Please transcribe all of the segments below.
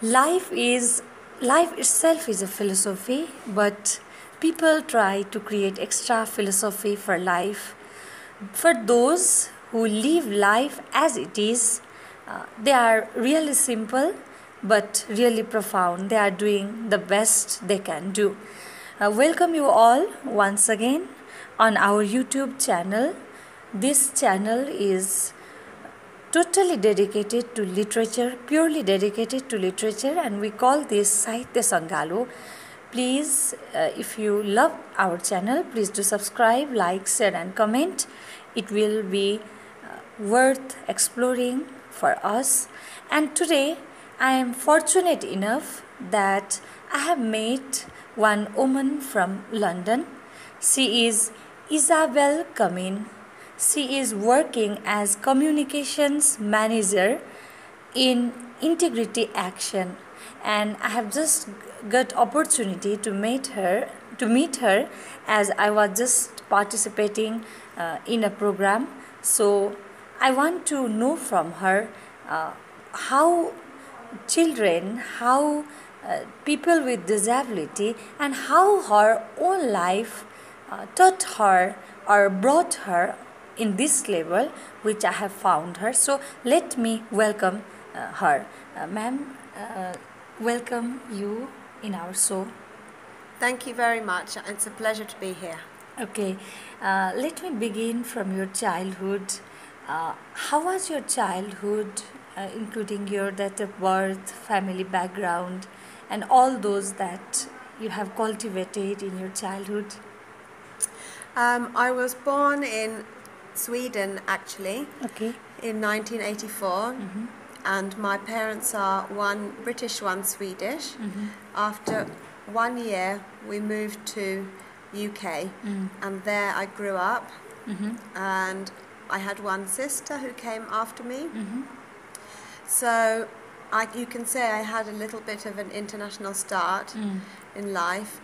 Life is life itself is a philosophy, but people try to create extra philosophy for life. For those who live life as it is, they are really simple but really profound. They are doing the best they can do. Welcome you all once again on our YouTube channel. This channel is totally dedicated to literature, purely dedicated to literature, and we call this Sahitya Sangalo. Please, if you love our channel, please do subscribe, like, share, and comment. It will be worth exploring for us. And today, I am fortunate enough that I have met one woman from London. She is Isabelle Kermeen. She is working as communications manager in Integrity Action, and I have just got opportunity to meet her as I was just participating in a program. So I want to know from her how children, how people with disability, and how her own life taught her or brought her in this level which I have found her. So let me welcome her. Ma'am, welcome you in our show. Thank you very much. It's a pleasure to be here. Okay, let me begin from your childhood. How was your childhood, including your date of birth, family background, and all those that you have cultivated in your childhood? I was born in Sweden, actually, Okay. in 1984, and my parents are one British, one Swedish. After 1 year, we moved to UK, and there I grew up, and I had one sister who came after me. So you can say I had a little bit of an international start in life.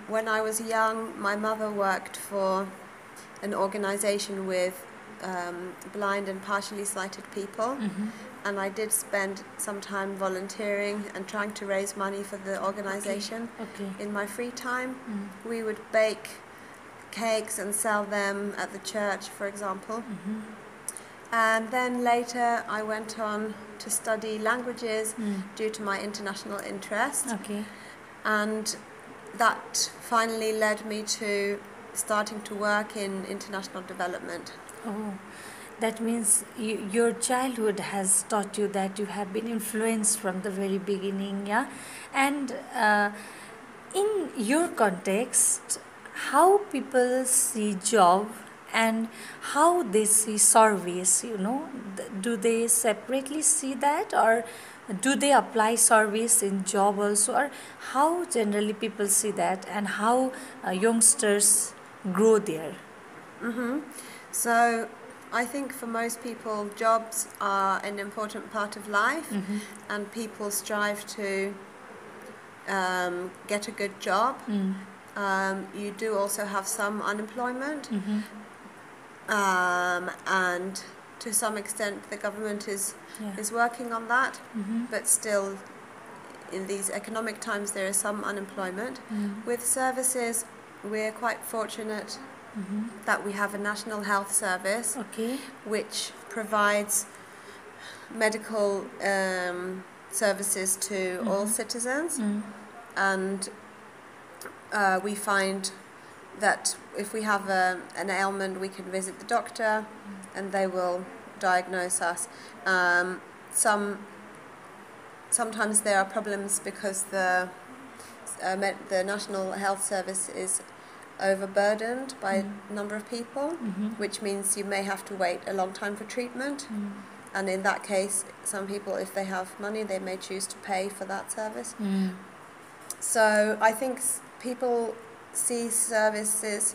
When I was young, my mother worked for an organisation with blind and partially sighted people, and I did spend some time volunteering and trying to raise money for the organisation. Okay. In my free time. We would bake cakes and sell them at the church, for example. And then later I went on to study languages due to my international interest. Okay. And that finally led me to starting to work in international development. Oh, that means your childhood has taught you that you have been influenced from the very beginning, yeah? And in your context, how people see job and how they see service, do they separately see that, or do they apply service in job also, or how generally people see that, and how youngsters grow there? So I think for most people, jobs are an important part of life, and people strive to get a good job. You do also have some unemployment, and to some extent the government is working on that, but still in these economic times there is some unemployment. With services, we're quite fortunate that we have a national health service, Okay. which provides medical services to all citizens, and we find that if we have an ailment, we can visit the doctor and they will diagnose us. Sometimes there are problems because the National Health Service is overburdened by a number of people, which means you may have to wait a long time for treatment. And in that case, some people, if they have money, they may choose to pay for that service. So I think people see services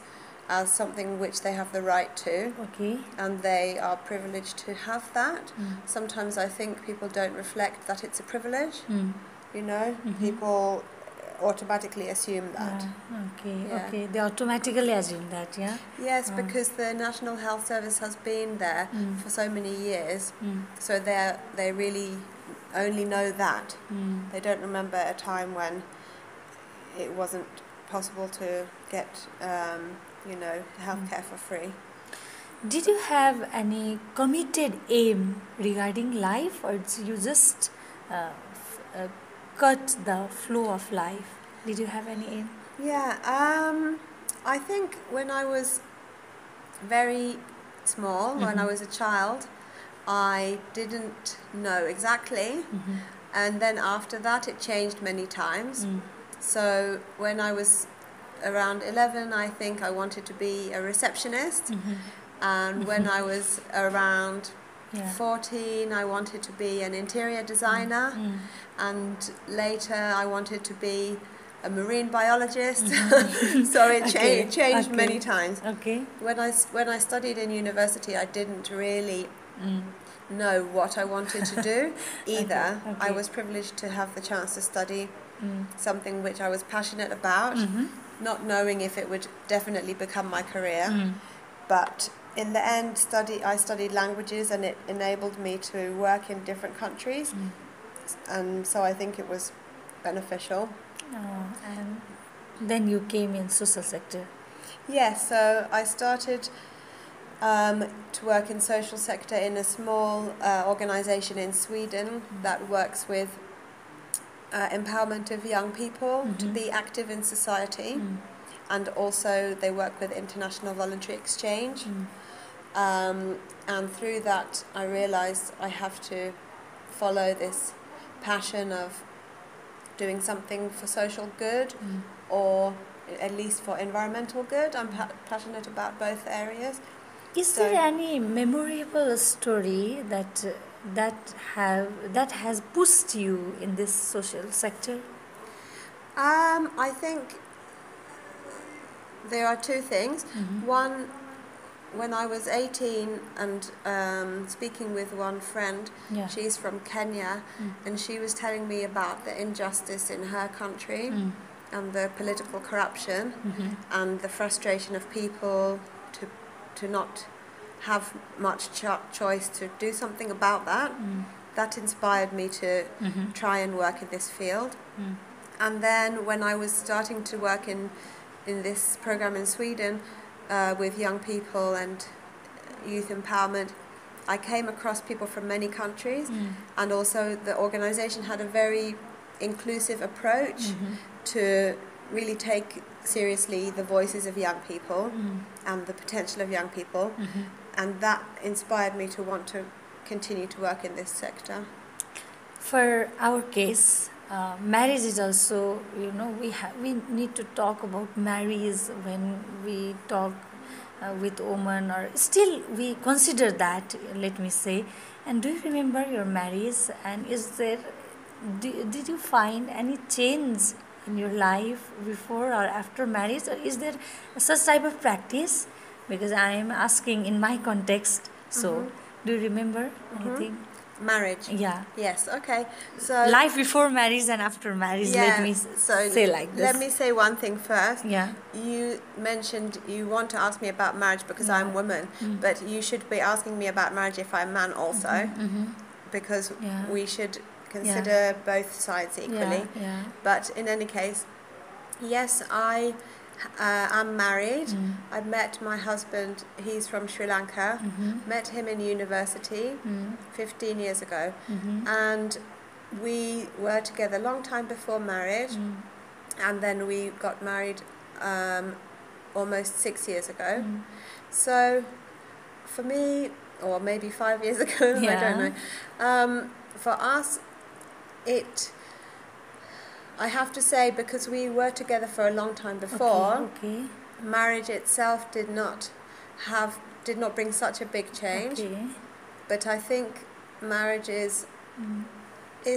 as something which they have the right to, Okay. and they are privileged to have that. Sometimes I think people don't reflect that it's a privilege. People automatically assume that. Okay. Yeah. Okay. They automatically assume that, yeah. Yes, because the National Health Service has been there for so many years, so they really only know that. They don't remember a time when it wasn't possible to get, healthcare for free. Did you have any committed aim regarding life, or you just cut the flow of life? Did you have any aim? Yeah, I think when I was very small, when I was a child, I didn't know exactly, and then after that it changed many times. So when I was around 11, I think I wanted to be a receptionist, and when I was around 14, I wanted to be an interior designer, and later I wanted to be a marine biologist. So it changed many times. Okay. When I studied in university, I didn't really know what I wanted to do either. I was privileged to have the chance to study something which I was passionate about, not knowing if it would definitely become my career. But in the end, I studied languages, and it enabled me to work in different countries, and so I think it was beneficial. And then you came in social sector. Yes, so I started to work in social sector in a small organisation in Sweden that works with empowerment of young people to be active in society, and also they work with international voluntary exchange. And through that I realised I have to follow this passion of doing something for social good, or at least for environmental good. I'm passionate about both areas. Is there any memorable story that has pushed you in this social sector? I think there are two things. One, when I was 18 and speaking with one friend, she's from Kenya, and she was telling me about the injustice in her country and the political corruption and the frustration of people to not have much choice to do something about that. That inspired me to try and work in this field. And then when I was starting to work in this program in Sweden with young people and youth empowerment, I came across people from many countries, and also the organization had a very inclusive approach to really take seriously the voices of young people and the potential of young people, and that inspired me to want to continue to work in this sector. For our case, marriage is also, we need to talk about marriage when we talk with women, or still we consider that, let me say. And do you remember your marriage, and did you find any change in your life before or after marriage, or is there such type of practice? Because I am asking in my context. So do you remember anything? Marriage? Yeah. Yes, okay. So life before marriage and after marriage, let me say like this. Let me say one thing first. Yeah. You mentioned you want to ask me about marriage because I'm a woman, but you should be asking me about marriage if I'm a man also, because we should consider both sides equally. But in any case, yes, I am married. I met my husband, he's from Sri Lanka, met him in university 15 years ago, and we were together a long time before marriage, and then we got married almost 6 years ago. So for me, or maybe 5 years ago, I don't know, for us, I have to say, because we were together for a long time before, marriage itself did not bring such a big change. But I think marriage is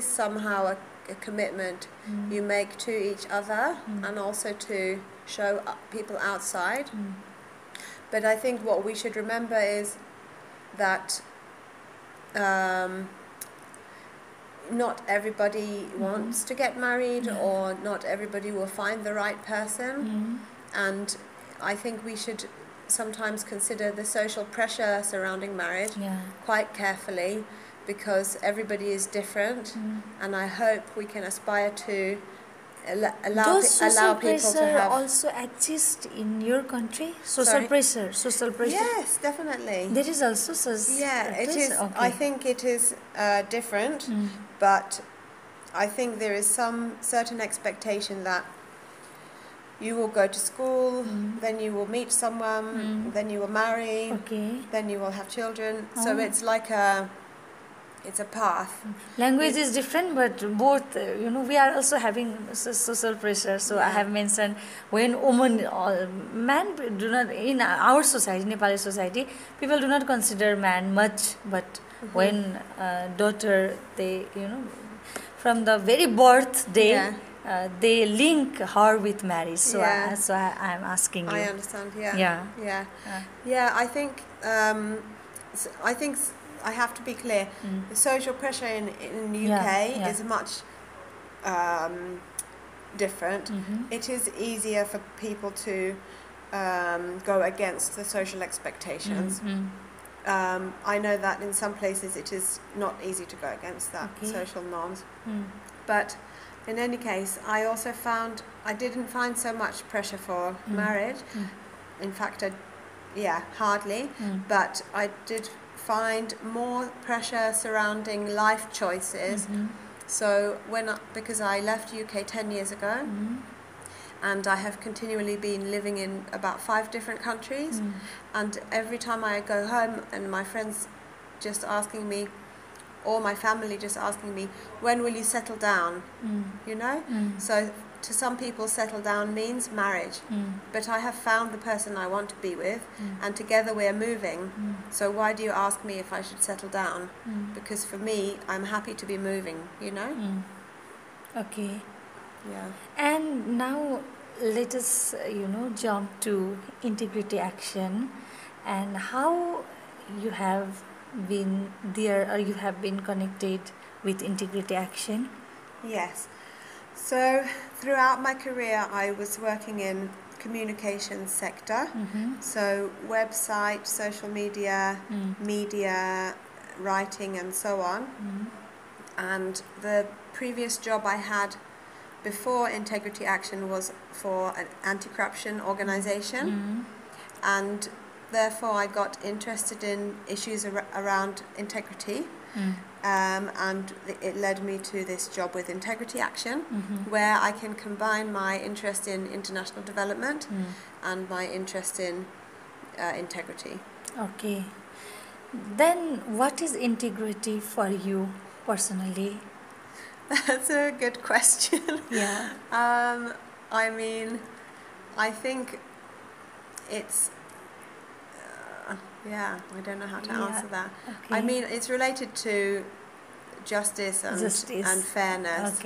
somehow a commitment you make to each other and also to show people outside. But I think what we should remember is that not everybody wants to get married, or not everybody will find the right person, and I think we should sometimes consider the social pressure surrounding marriage quite carefully, because everybody is different, and I hope we can aspire to allow Does social people to pressure have. also exist in your country? Social Sorry? pressure, social pressure. Yes, definitely. There is also such. Yeah, it is. Okay. I think it is different, but I think there is some certain expectation that you will go to school, then you will meet someone, then you will marry, Okay. then you will have children. So it's like a path. Language is different, but both, we are also having social pressure. So I Yeah. have mentioned when women, man do not, in our society, Nepali society, people do not consider man much, but when daughter, they, from the very birthday, Yeah. they link her with marriage. So Yeah. I am asking you. I understand. Yeah. Yeah. Yeah. Uh. Yeah. I think. I have to be clear. The social pressure in UK is much different. It is easier for people to go against the social expectations. I know that in some places it is not easy to go against that social norms. But in any case, I also found I didn't find so much pressure for marriage. In fact, hardly. But I did find more pressure surrounding life choices. So because I left UK 10 years ago, and I have continually been living in about 5 different countries, and every time I go home and my friends just asking me, or my family just asking me, when will you settle down? So to some people, settle down means marriage, but I have found the person I want to be with, and together we are moving. So why do you ask me if I should settle down? Because for me, I'm happy to be moving. Okay. Yeah. And now let us, jump to integrity action, and how you have been there, or you have been connected with integrity action. Yes. So throughout my career, I was working in communications sector. So website, social media, media, writing, and so on. And the previous job I had before Integrity Action was for an anti-corruption organization, and therefore I got interested in issues around integrity, and it led me to this job with Integrity Action, where I can combine my interest in international development and my interest in integrity. Okay. Then what is integrity for you personally? That's a good question. Yeah. I mean, I think it's I don't know how to answer that. Okay. I mean, it's related to justice and fairness,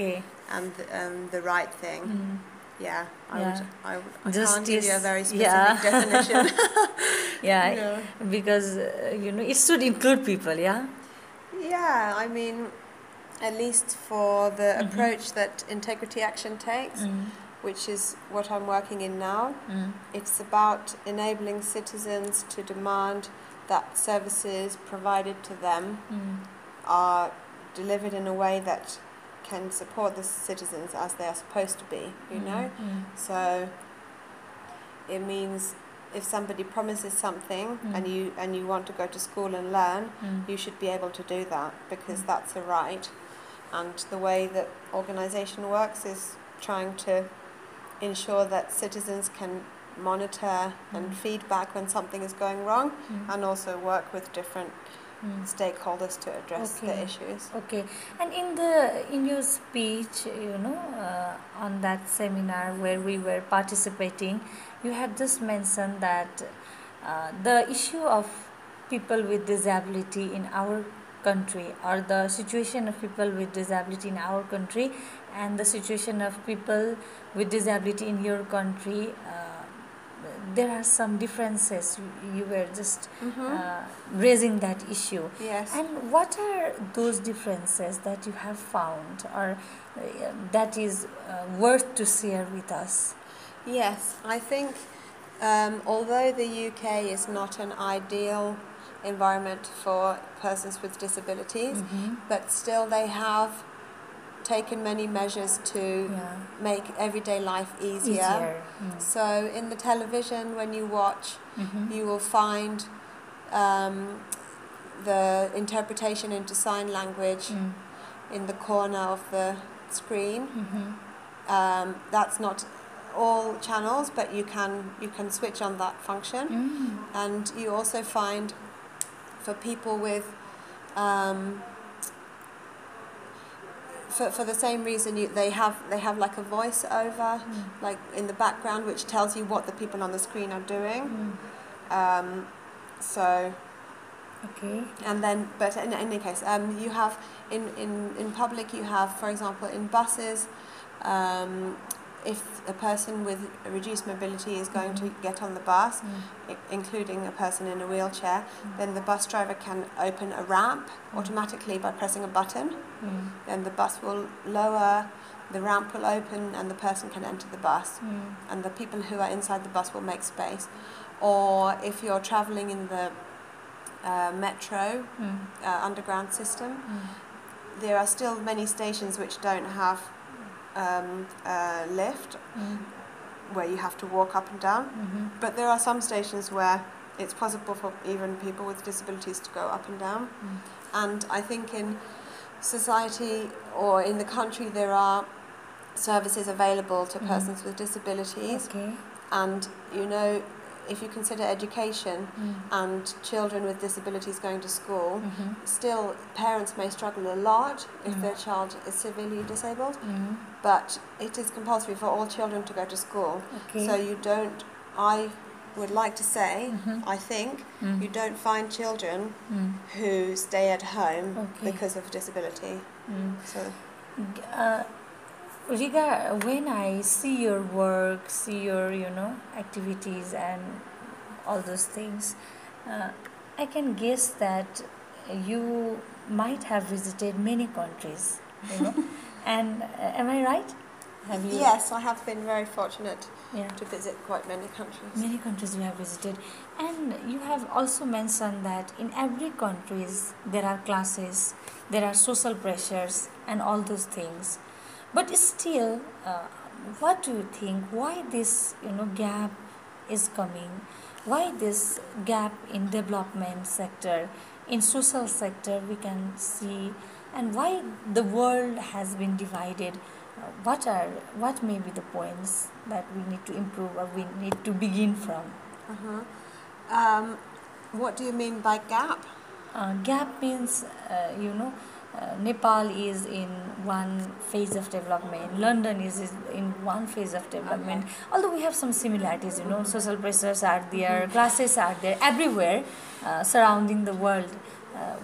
and the right thing. Yeah, I can't give you a very specific definition. Because it should include people. Yeah, I mean, at least for the approach that Integrity Action takes, which is what I'm working in now. It's about enabling citizens to demand that services provided to them are delivered in a way that can support the citizens as they are supposed to be, So it means if somebody promises something and you want to go to school and learn, you should be able to do that, because that's a right. And the way that organisation works is trying to ensure that citizens can monitor and feedback when something is going wrong, and also work with different stakeholders to address the issues. Okay. And in your speech, on that seminar where we were participating, you have just mentioned that the issue of people with disability in our country, or the situation of people with disability in our country and the situation of people with disability in your country, there are some differences. You were just raising that issue. Yes. And what are those differences that you have found, or that is worth to share with us? Yes, I think although the UK is not an ideal environment for persons with disabilities, but still they have taken many measures to make everyday life easier. So in the television, when you watch, you will find the interpretation into sign language in the corner of the screen. That's not all channels, but you can switch on that function. And you also find for people with for the same reason they have like a voice-over like in the background, which tells you what the people on the screen are doing. So and then, but in any case, you have in public, you have, for example, in buses, if a person with a reduced mobility is going to get on the bus, including a person in a wheelchair, then the bus driver can open a ramp automatically by pressing a button. Then the bus will lower, the ramp will open, and the person can enter the bus. And the people who are inside the bus will make space. Or if you're travelling in the metro underground system, there are still many stations which don't have a lift, where you have to walk up and down. But there are some stations where it's possible for even people with disabilities to go up and down. And I think in society or in the country there are services available to persons with disabilities. And you know, if you consider education and children with disabilities going to school, still parents may struggle a lot if their child is severely disabled, but it is compulsory for all children to go to school. So you don't, I would like to say, I think, you don't find children who stay at home because of disability. So. When I see your work, see your activities and all those things, I can guess that you might have visited many countries, and am I right? Have you? Yes, I have been very fortunate to visit quite many countries. Many countries you have visited, and you have also mentioned that in every countries there are classes, there are social pressures, and all those things. But still, what do you think? Why this gap is coming? Why this gap in development sector, in social sector we can see, and why the world has been divided? What may be the points that we need to improve or we need to begin from? What do you mean by gap? Gap means Nepal is in one phase of development, London is in one phase of development. Although we have some similarities, social pressures are there, classes are there, everywhere surrounding the world.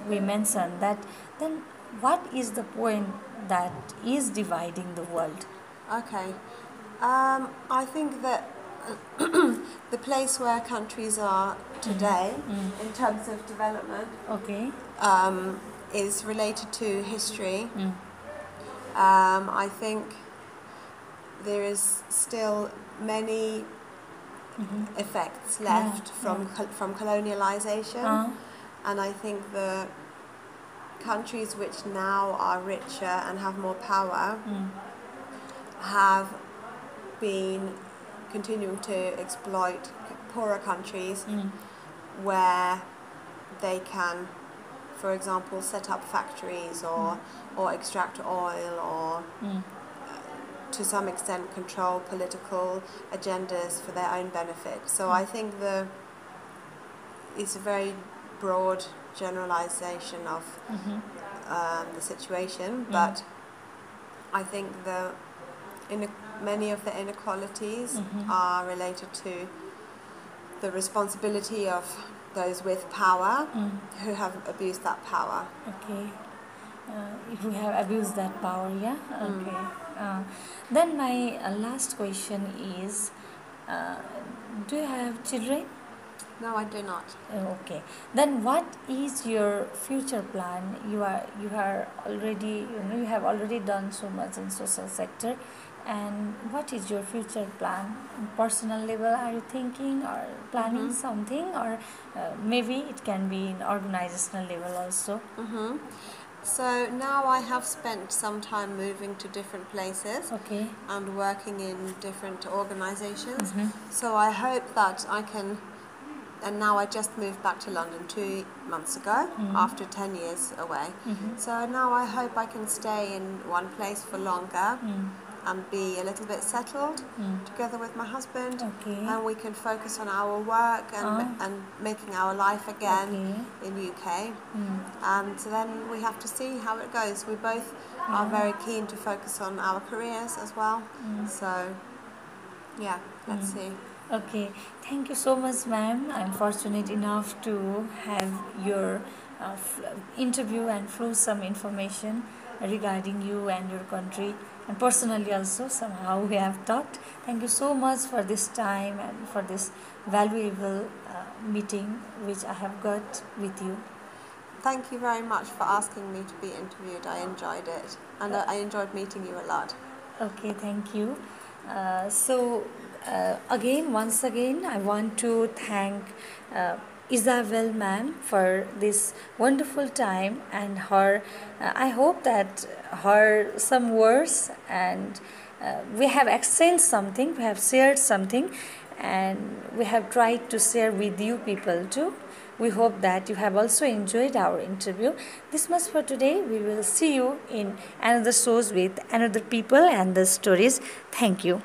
We mentioned that. Then what is the point that is dividing the world? I think that the place where countries are today in terms of development is related to history. I think there is still many effects left from colonialization, and I think the countries which now are richer and have more power have been continuing to exploit poorer countries where they can, for example, set up factories or extract oil or to some extent control political agendas for their own benefit. So I think it's a very broad generalization of the situation, but I think many of the inequalities are related to the responsibility of those with power who have abused that power. Who have abused that power, Then my last question is, do you have children? No, I do not. Okay. Then what is your future plan? You have already done so much in social sector, And what is your future plan? On personal level, are you thinking or planning something, or maybe it can be in organizational level also? So now I have spent some time moving to different places Okay. and working in different organizations. So I hope that I can, and now I just moved back to London 2 months ago after 10 years away. So now I hope I can stay in one place for longer and be a little bit settled together with my husband. Okay. And we can focus on our work and making our life again in UK. And then we have to see how it goes. We both are very keen to focus on our careers as well. So yeah, let's see. Okay, thank you so much, ma'am. I'm fortunate enough to have your interview and flow some information regarding you and your country, and personally also somehow we have talked. Thank you so much for this time and for this valuable meeting which I have got with you. Thank you very much for asking me to be interviewed. I enjoyed it, and I enjoyed meeting you a lot. Okay, thank you. Once again, I want to thank Isabelle ma'am for this wonderful time and her. I hope that her some words and we have exchanged something, we have shared something, and we have tried to share with you people too. We hope that you have also enjoyed our interview. This much for today. We will see you in another shows with another people and the stories. Thank you.